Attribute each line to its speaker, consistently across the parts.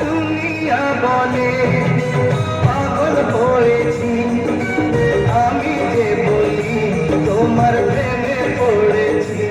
Speaker 1: দুনিয়া বলে পাগল হয়েছি, আমি যে বলি তোমার প্রেমে পড়েছি।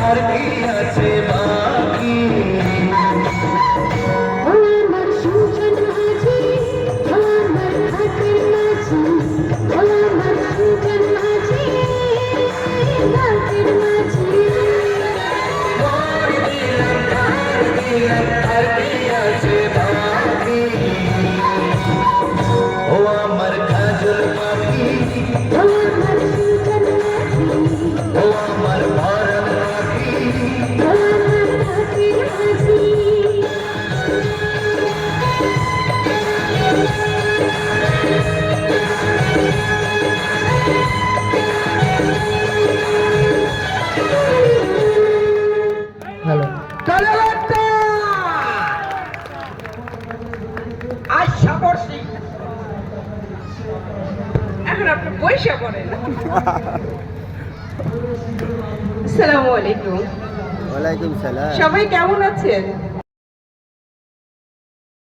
Speaker 1: আর কি আছে বাকি, আমার সুজন মাঝি, আমার হাতের মাঝি, আমার সুজন মাঝি, হাতের মাঝি। আর কি আছে বাকি, ও আমার কাজল পাখি, আমার সুজন মাঝি, ও আমার ভরণ পাখি, আমার হাতের মাঝি।
Speaker 2: হ্যালো,
Speaker 3: আশা করছি এখন আপনি পয়সা করেন। আসসালামু আলাইকুম।
Speaker 2: ওয়ালাইকুম সালাম।
Speaker 3: সবাই কেমন আছেন?